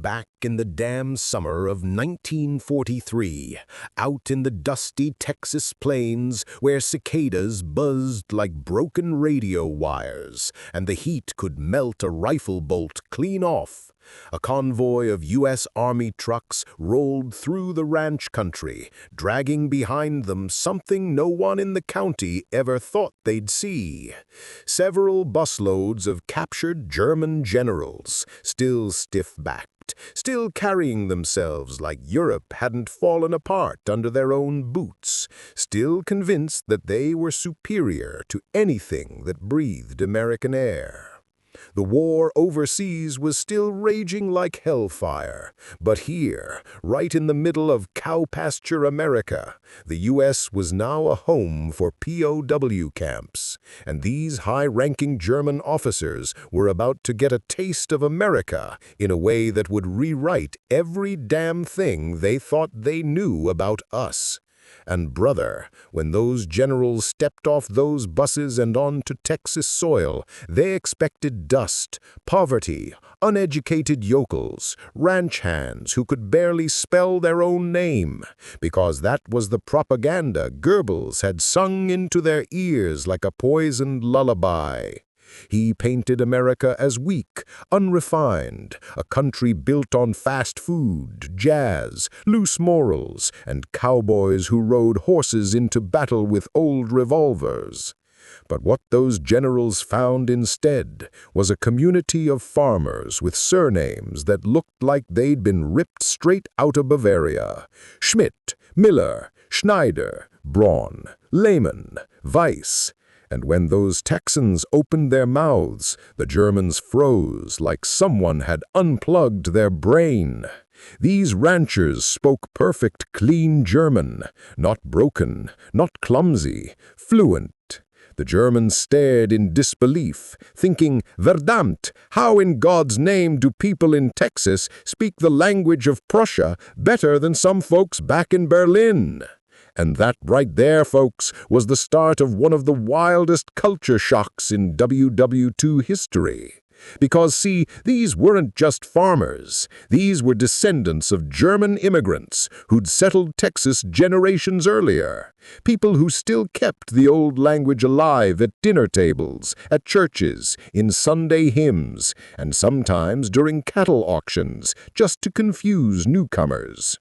back in the damn summer of 1943, out in the dusty Texas plains where cicadas buzzed like broken radio wires and the heat could melt a rifle bolt clean off. A convoy of U.S. Army trucks rolled through the ranch country, dragging behind them something no one in the county ever thought they'd see. Several busloads of captured German generals, still stiff-backed, still carrying themselves like Europe hadn't fallen apart under their own boots, still convinced that they were superior to anything that breathed American air. The war overseas was still raging like hellfire, but here, right in the middle of cow pasture America, the U.S. was now a home for POW camps, and these high-ranking German officers were about to get a taste of America in a way that would rewrite every damn thing they thought they knew about us. And brother, when those generals stepped off those buses and onto Texas soil, they expected dust, poverty, uneducated yokels, ranch hands who could barely spell their own name, because that was the propaganda Goebbels had sung into their ears like a poisoned lullaby. He painted America as weak, unrefined, a country built on fast food, jazz, loose morals, and cowboys who rode horses into battle with old revolvers. But what those generals found instead was a community of farmers with surnames that looked like they'd been ripped straight out of Bavaria. Schmidt, Miller, Schneider, Braun, Lehmann, Weiss. And when those Texans opened their mouths, the Germans froze like someone had unplugged their brain. These ranchers spoke perfect, clean German, not broken, not clumsy, fluent. The Germans stared in disbelief, thinking, "Verdammt, how in God's name do people in Texas speak the language of Prussia better than some folks back in Berlin?" And that right there, folks, was the start of one of the wildest culture shocks in WW2 history. Because, see, these weren't just farmers. These were descendants of German immigrants who'd settled Texas generations earlier. People who still kept the old language alive at dinner tables, at churches, in Sunday hymns, and sometimes during cattle auctions, just to confuse newcomers.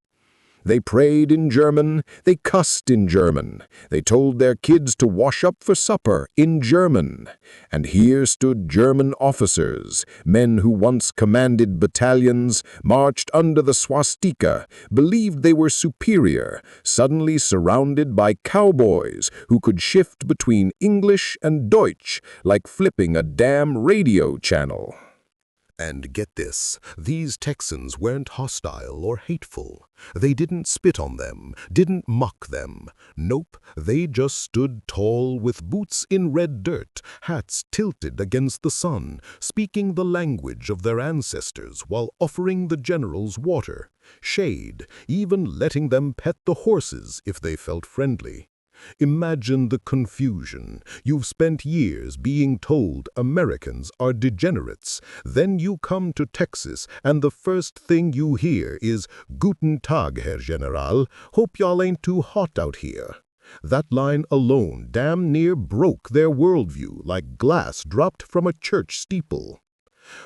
They prayed in German, they cussed in German, they told their kids to wash up for supper in German. And here stood German officers, men who once commanded battalions, marched under the swastika, believed they were superior, suddenly surrounded by cowboys who could shift between English and Deutsch like flipping a damn radio channel. And get this, these Texans weren't hostile or hateful. They didn't spit on them, didn't mock them. Nope, they just stood tall with boots in red dirt, hats tilted against the sun, speaking the language of their ancestors while offering the generals water, shade, even letting them pet the horses if they felt friendly. Imagine the confusion. You've spent years being told Americans are degenerates. Then you come to Texas and the first thing you hear is, "Guten Tag, Herr General. Hope y'all ain't too hot out here." That line alone damn near broke their worldview like glass dropped from a church steeple.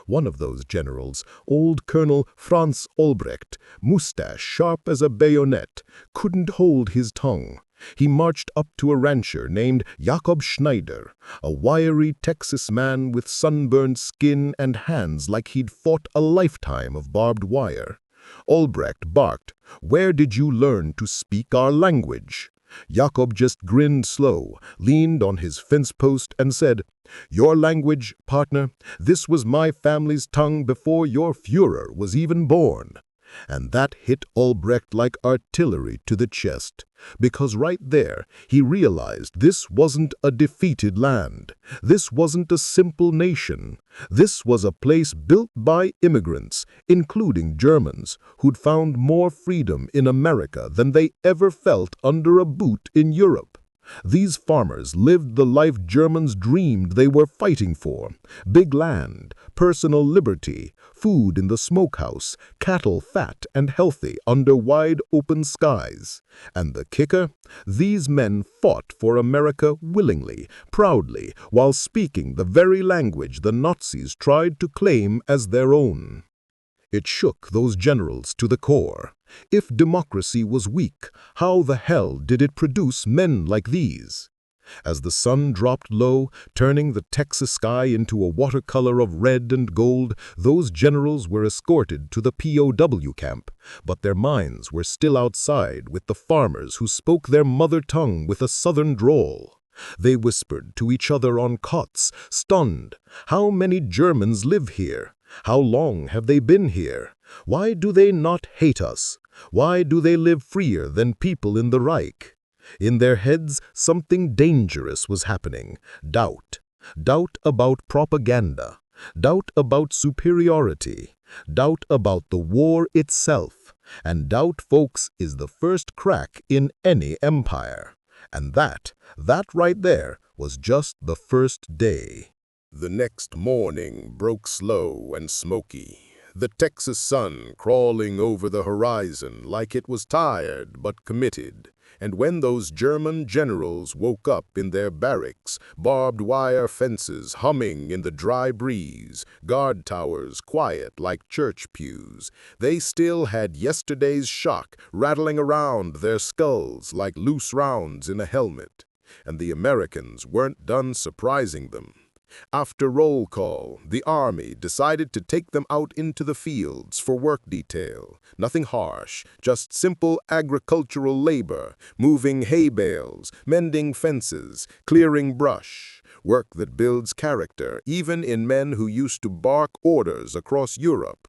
One of those generals, old Colonel Franz Olbrecht, mustache sharp as a bayonet, couldn't hold his tongue. He marched up to a rancher named Jakob Schneider, a wiry Texas man with sunburned skin and hands like he'd fought a lifetime of barbed wire. Olbrecht barked, "Where did you learn to speak our language?" Jakob just grinned slow, leaned on his fence post and said, "Your language, partner, this was my family's tongue before your Führer was even born." And that hit Olbrecht like artillery to the chest, because right there he realized this wasn't a defeated land. This wasn't a simple nation. This was a place built by immigrants, including Germans, who'd found more freedom in America than they ever felt under a boot in Europe. These farmers lived the life Germans dreamed they were fighting for: big land, personal liberty, food in the smokehouse, cattle fat and healthy under wide open skies. And the kicker? These men fought for America willingly, proudly, while speaking the very language the Nazis tried to claim as their own. It shook those generals to the core. If democracy was weak, how the hell did it produce men like these? As the sun dropped low, turning the Texas sky into a watercolor of red and gold, those generals were escorted to the POW camp, but their minds were still outside with the farmers who spoke their mother tongue with a southern drawl. They whispered to each other on cots, stunned. How many Germans live here? How long have they been here? Why do they not hate us? Why do they live freer than people in the Reich? In their heads, something dangerous was happening. Doubt. Doubt about propaganda. Doubt about superiority. Doubt about the war itself. And doubt, folks, is the first crack in any empire. And that right there, was just the first day. The next morning broke slow and smoky, the Texas sun crawling over the horizon like it was tired but committed. And when those German generals woke up in their barracks, barbed wire fences humming in the dry breeze, guard towers quiet like church pews, they still had yesterday's shock rattling around their skulls like loose rounds in a helmet. And the Americans weren't done surprising them. After roll call, the army decided to take them out into the fields for work detail. Nothing harsh, just simple agricultural labor, moving hay bales, mending fences, clearing brush. Work that builds character, even in men who used to bark orders across Europe.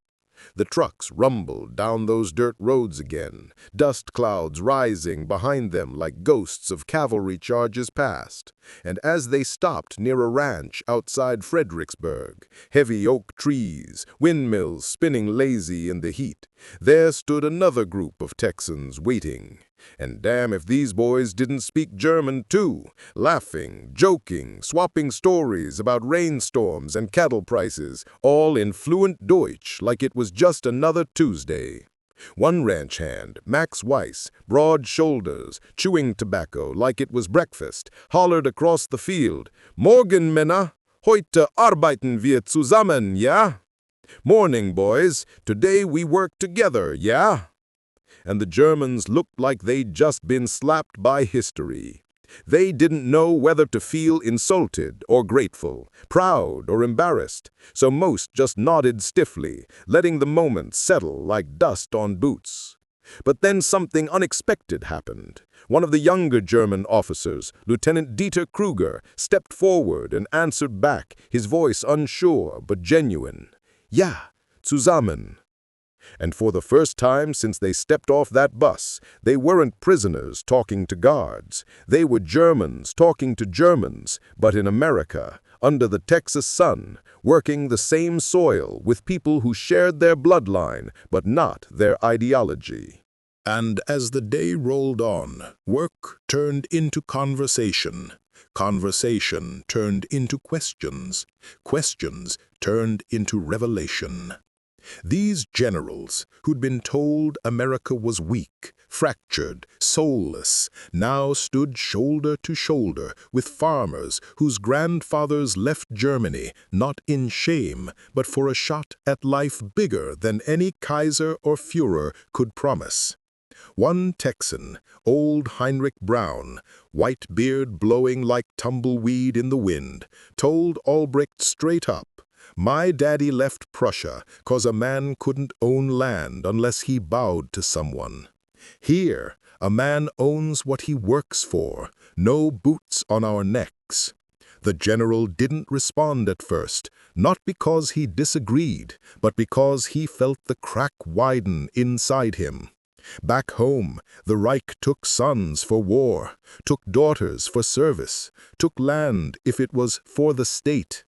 The trucks rumbled down those dirt roads again, dust clouds rising behind them like ghosts of cavalry charges past. And as they stopped near a ranch outside Fredericksburg, heavy oak trees, windmills spinning lazy in the heat, there stood another group of Texans waiting. And damn if these boys didn't speak German too, laughing, joking, swapping stories about rainstorms and cattle prices, all in fluent Deutsch like it was just another Tuesday. One ranch hand, Max Weiss, broad shoulders, chewing tobacco like it was breakfast, hollered across the field, "Morgen, Männer, heute arbeiten wir zusammen, ja? Morning, boys, today we work together, yeah?" And the Germans looked like they'd just been slapped by history. They didn't know whether to feel insulted or grateful, proud or embarrassed, so most just nodded stiffly, letting the moment settle like dust on boots. But then something unexpected happened. One of the younger German officers, Lieutenant Dieter Kruger, stepped forward and answered back, his voice unsure but genuine. "Ja, zusammen." And for the first time since they stepped off that bus, they weren't prisoners talking to guards. They were Germans talking to Germans, but in America, under the Texas sun, working the same soil with people who shared their bloodline, but not their ideology. And as the day rolled on, work turned into conversation. Conversation turned into questions. Questions turned into revelation. These generals, who'd been told America was weak, fractured, soulless, now stood shoulder to shoulder with farmers whose grandfathers left Germany not in shame, but for a shot at life bigger than any Kaiser or Führer could promise. One Texan, old Heinrich Braun, white beard blowing like tumbleweed in the wind, told Albrecht straight up, "My daddy left Prussia 'cause a man couldn't own land unless he bowed to someone. Here, a man owns what he works for, no boots on our necks." The general didn't respond at first, not because he disagreed, but because he felt the crack widen inside him. Back home, the Reich took sons for war, took daughters for service, took land if it was for the state.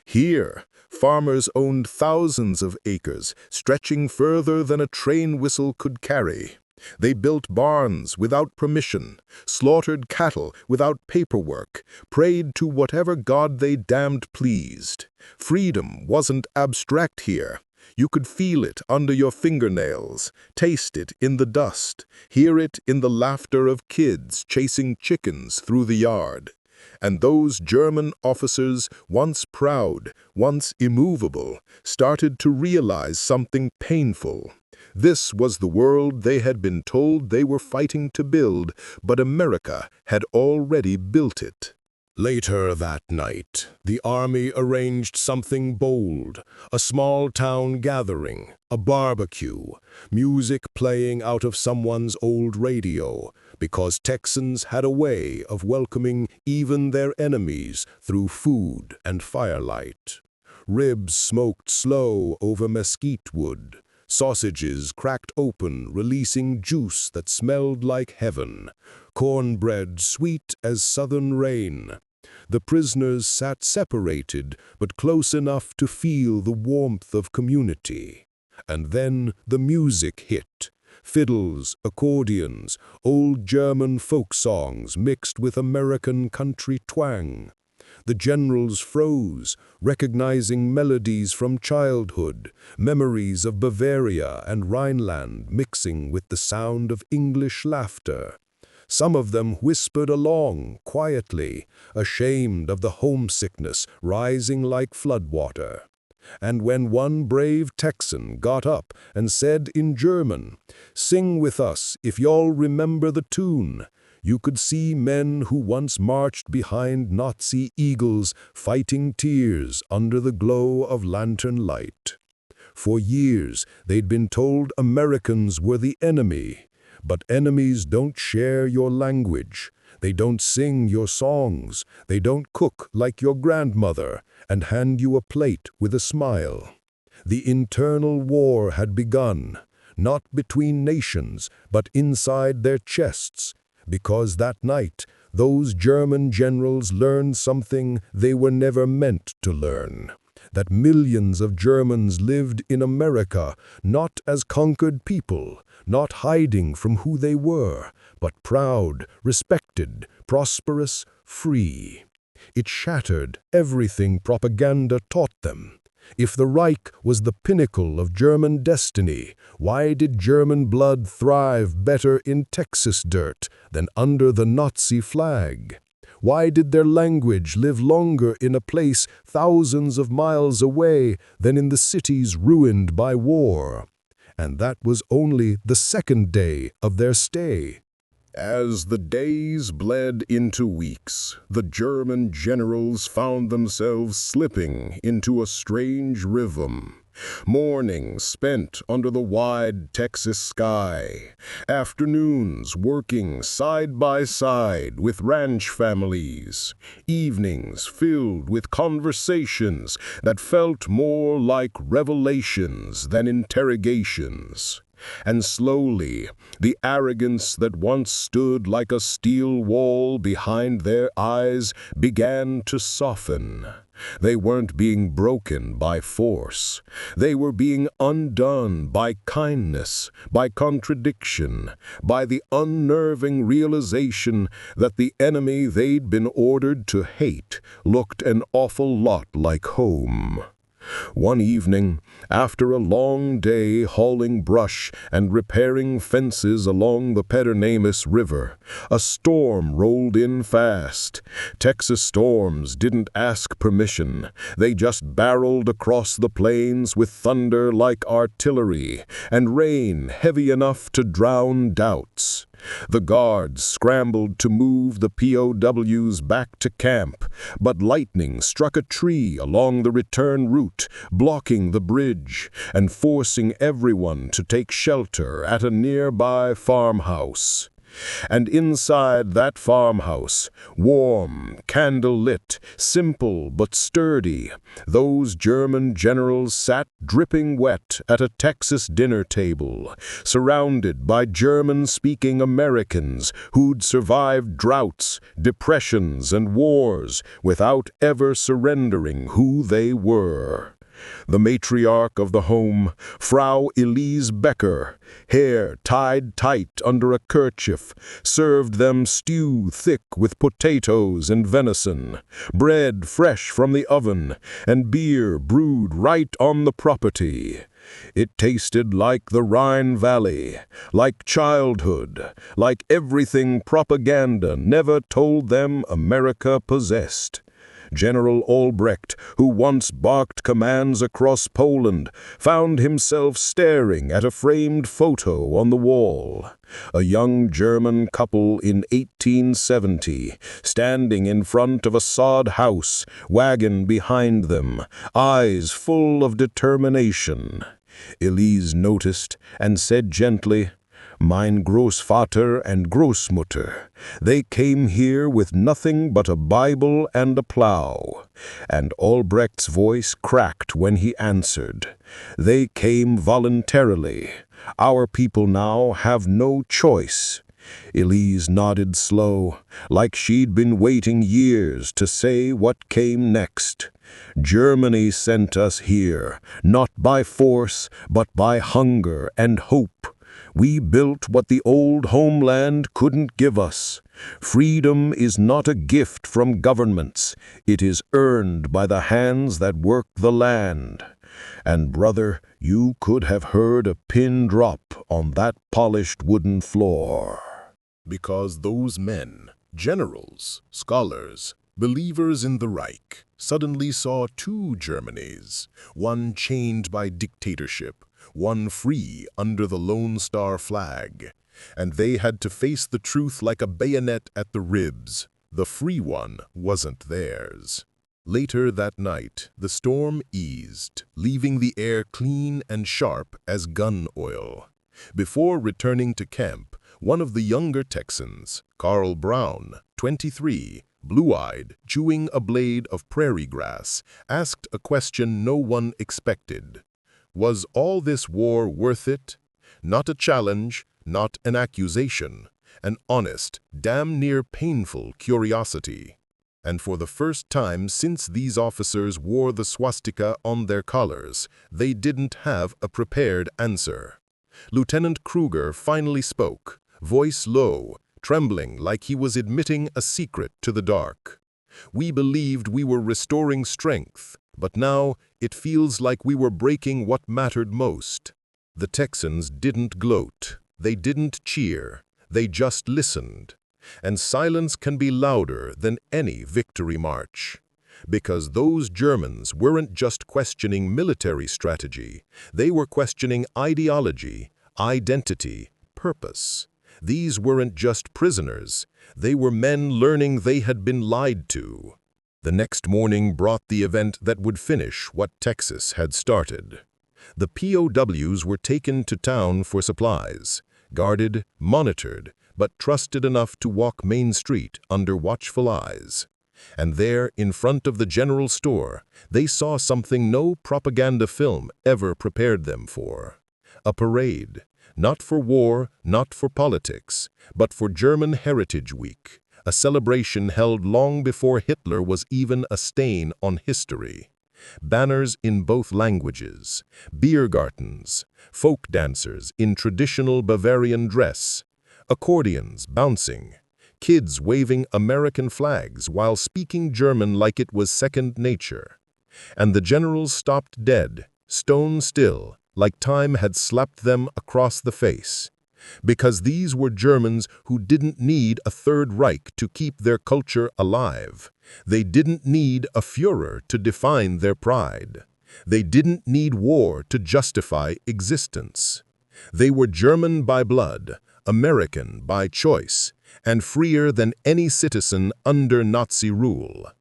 Here, farmers owned thousands of acres, stretching further than a train whistle could carry. They built barns without permission, slaughtered cattle without paperwork, prayed to whatever god they damned pleased. Freedom wasn't abstract here. You could feel it under your fingernails, taste it in the dust, hear it in the laughter of kids chasing chickens through the yard. And those German officers, once proud, once immovable, started to realize something painful. This was the world they had been told they were fighting to build, but America had already built it. Later that night, the army arranged something bold, a small-town gathering, a barbecue, music playing out of someone's old radio, because Texans had a way of welcoming even their enemies through food and firelight. Ribs smoked slow over mesquite wood, sausages cracked open, releasing juice that smelled like heaven, cornbread sweet as southern rain. The prisoners sat separated, but close enough to feel the warmth of community. And then the music hit. Fiddles, accordions, old German folk songs mixed with American country twang. The generals froze, recognizing melodies from childhood, memories of Bavaria and Rhineland mixing with the sound of English laughter. Some of them whispered along, quietly, ashamed of the homesickness rising like floodwater. And when one brave Texan got up and said in German, "Sing with us if y'all remember the tune," you could see men who once marched behind Nazi eagles fighting tears under the glow of lantern light. For years, they'd been told Americans were the enemy. But enemies don't share your language. They don't sing your songs. They don't cook like your grandmother and hand you a plate with a smile. The internal war had begun, not between nations, but inside their chests, because that night those German generals learned something they were never meant to learn. That millions of Germans lived in America not as conquered people, not hiding from who they were, but proud, respected, prosperous, free. It shattered everything propaganda taught them. If the Reich was the pinnacle of German destiny, why did German blood thrive better in Texas dirt than under the Nazi flag? Why did their language live longer in a place thousands of miles away than in the cities ruined by war? And that was only the second day of their stay. As the days bled into weeks, the German generals found themselves slipping into a strange rhythm. Mornings spent under the wide Texas sky, afternoons working side by side with ranch families, evenings filled with conversations that felt more like revelations than interrogations. And slowly, the arrogance that once stood like a steel wall behind their eyes began to soften. They weren't being broken by force. They were being undone by kindness, by contradiction, by the unnerving realization that the enemy they'd been ordered to hate looked an awful lot like home. One evening, after a long day hauling brush and repairing fences along the Pedernales River, a storm rolled in fast. Texas storms didn't ask permission. They just barreled across the plains with thunder like artillery and rain heavy enough to drown doubts. The guards scrambled to move the POWs back to camp, but lightning struck a tree along the return route, blocking the bridge and forcing everyone to take shelter at a nearby farmhouse. And inside that farmhouse, warm, candle-lit, simple but sturdy, those German generals sat dripping wet at a Texas dinner table, surrounded by German-speaking Americans who'd survived droughts, depressions, and wars without ever surrendering who they were. The matriarch of the home, Frau Elise Becker, hair tied tight under a kerchief, served them stew thick with potatoes and venison, bread fresh from the oven, and beer brewed right on the property. It tasted like the Rhine Valley, like childhood, like everything propaganda never told them America possessed. General Albrecht, who once barked commands across Poland, found himself staring at a framed photo on the wall. A young German couple in 1870, standing in front of a sod house, wagon behind them, eyes full of determination. Elise noticed and said gently, "Mein Großvater and Großmutter, they came here with nothing but a Bible and a plow." And Albrecht's voice cracked when he answered, "They came voluntarily. Our people now have no choice." Elise nodded slow, like she'd been waiting years to say what came next. "Germany sent us here, not by force, but by hunger and hope. We built what the old homeland couldn't give us. Freedom is not a gift from governments. It is earned by the hands that work the land." And brother, you could have heard a pin drop on that polished wooden floor. Because those men, generals, scholars, believers in the Reich, suddenly saw two Germanys, one chained by dictatorship, one free under the Lone Star flag. And they had to face the truth like a bayonet at the ribs. The free one wasn't theirs. Later that night, the storm eased, leaving the air clean and sharp as gun oil. Before returning to camp, one of the younger Texans, Carl Brown, 23, blue-eyed, chewing a blade of prairie grass, asked a question no one expected. Was all this war worth it? Not a challenge, not an accusation, an honest, damn near painful curiosity. And for the first time since these officers wore the swastika on their collars, they didn't have a prepared answer. Lieutenant Kruger finally spoke, voice low, trembling like he was admitting a secret to the dark. "We believed we were restoring strength, but now it feels like we were breaking what mattered most." The Texans didn't gloat, they didn't cheer, they just listened. And silence can be louder than any victory march. Because those Germans weren't just questioning military strategy, they were questioning ideology, identity, purpose. These weren't just prisoners, they were men learning they had been lied to. The next morning brought the event that would finish what Texas had started. The POWs were taken to town for supplies, guarded, monitored, but trusted enough to walk Main Street under watchful eyes. And there, in front of the general store, they saw something no propaganda film ever prepared them for. A parade, not for war, not for politics, but for German Heritage Week, a celebration held long before Hitler was even a stain on history. Banners in both languages, beer gardens, folk dancers in traditional Bavarian dress, accordions bouncing, kids waving American flags while speaking German like it was second nature. And the generals stopped dead, stone still, like time had slapped them across the face. Because these were Germans who didn't need a Third Reich to keep their culture alive. They didn't need a Führer to define their pride. They didn't need war to justify existence. They were German by blood, American by choice, and freer than any citizen under Nazi rule.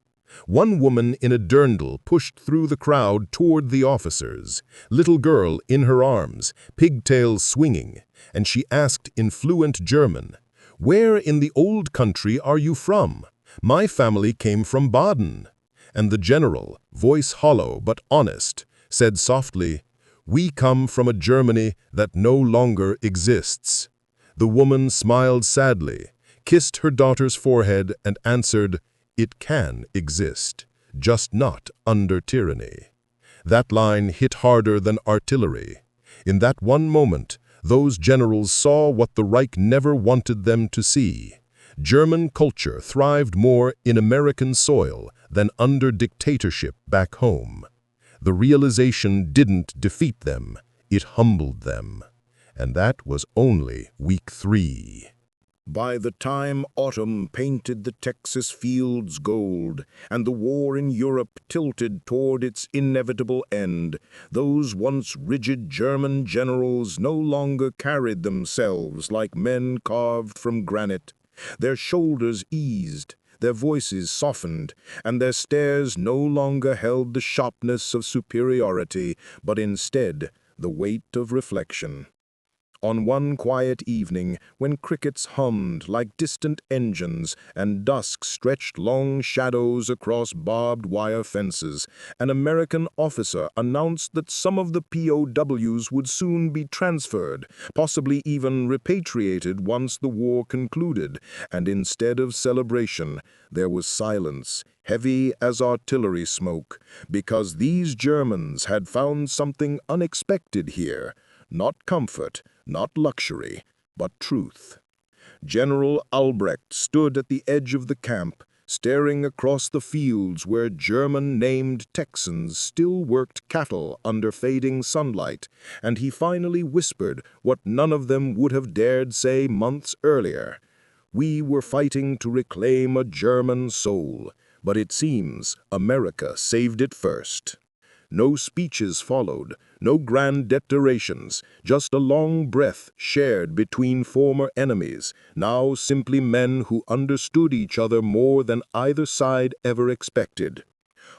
One woman in a dirndl pushed through the crowd toward the officers, little girl in her arms, pigtails swinging, and she asked in fluent German, "Where in the old country are you from? My family came from Baden." And the general, voice hollow but honest, said softly, "We come from a Germany that no longer exists." The woman smiled sadly, kissed her daughter's forehead, and answered, "It can exist, just not under tyranny." That line hit harder than artillery. In that one moment, those generals saw what the Reich never wanted them to see. German culture thrived more in American soil than under dictatorship back home. The realization didn't defeat them, It humbled them. And that was only week 3. By the time autumn painted the Texas fields gold and the war in Europe tilted toward its inevitable end, those once rigid German generals no longer carried themselves like men carved from granite. Their shoulders eased, their voices softened, and their stares no longer held the sharpness of superiority, but instead the weight of reflection. On one quiet evening, when crickets hummed like distant engines and dusk stretched long shadows across barbed wire fences, an American officer announced that some of the POWs would soon be transferred, possibly even repatriated once the war concluded, and instead of celebration, there was silence, heavy as artillery smoke, because these Germans had found something unexpected here, not comfort, not luxury, but truth. General Albrecht stood at the edge of the camp, staring across the fields where German-named Texans still worked cattle under fading sunlight, and he finally whispered what none of them would have dared say months earlier. We were fighting to reclaim a German soul, but it seems America saved it first. No speeches followed, no grand declarations, just a long breath shared between former enemies, now simply men who understood each other more than either side ever expected.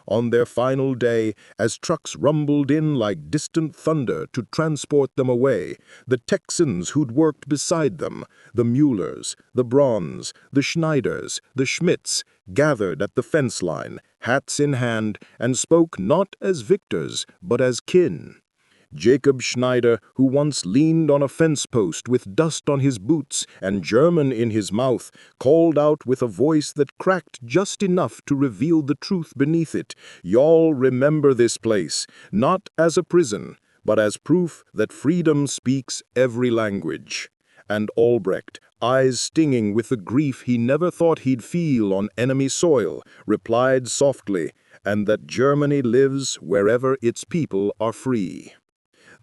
On their final day, as trucks rumbled in like distant thunder to transport them away, the Texans who'd worked beside them, the Muellers, the Brauns, the Schneiders, the Schmidts, gathered at the fence line, hats in hand, and spoke not as victors, but as kin. Jacob Schneider, who once leaned on a fence post with dust on his boots and German in his mouth, called out with a voice that cracked just enough to reveal the truth beneath it, "Y'all remember this place, not as a prison, but as proof that freedom speaks every language." And Albrecht, eyes stinging with the grief he never thought he'd feel on enemy soil, replied softly, "And that Germany lives wherever its people are free."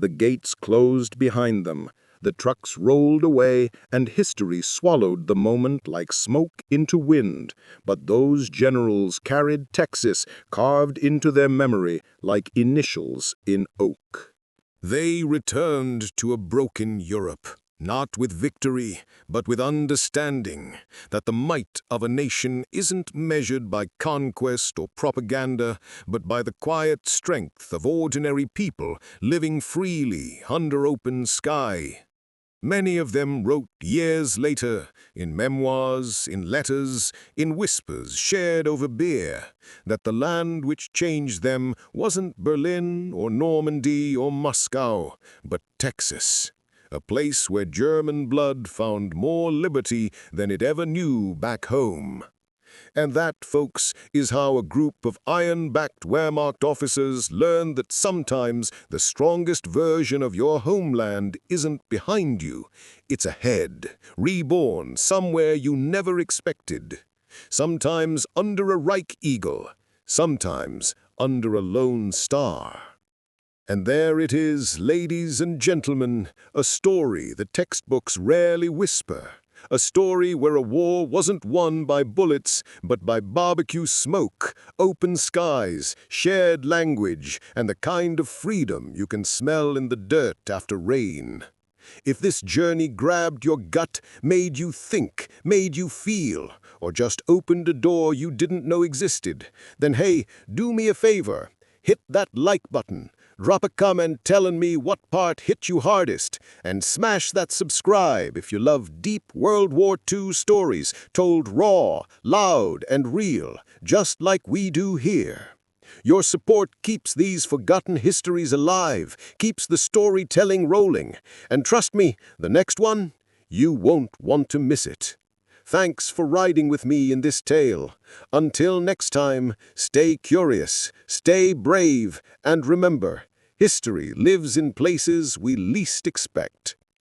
The gates closed behind them, the trucks rolled away, and history swallowed the moment like smoke into wind. But those generals carried Texas carved into their memory like initials in oak. They returned to a broken Europe, not with victory, but with understanding that the might of a nation isn't measured by conquest or propaganda, but by the quiet strength of ordinary people living freely under open sky. Many of them wrote years later, in memoirs, in letters, in whispers shared over beer, that the land which changed them wasn't Berlin or Normandy or Moscow, but Texas. A place where German blood found more liberty than it ever knew back home. And that, folks, is how a group of iron-backed Wehrmacht officers learned that sometimes the strongest version of your homeland isn't behind you, it's ahead, reborn somewhere you never expected. Sometimes under a Reich Eagle, sometimes under a lone star. And there it is, ladies and gentlemen, a story the textbooks rarely whisper. A story where a war wasn't won by bullets, but by barbecue smoke, open skies, shared language, and the kind of freedom you can smell in the dirt after rain. If this journey grabbed your gut, made you think, made you feel, or just opened a door you didn't know existed, then hey, do me a favor, hit that like button. Drop a comment telling me what part hit you hardest, and smash that subscribe if you love deep World War II stories told raw, loud, and real, just like we do here. Your support keeps these forgotten histories alive, keeps the storytelling rolling, and trust me, the next one, you won't want to miss it. Thanks for riding with me in this tale. Until next time, stay curious, stay brave, and remember, history lives in places we least expect.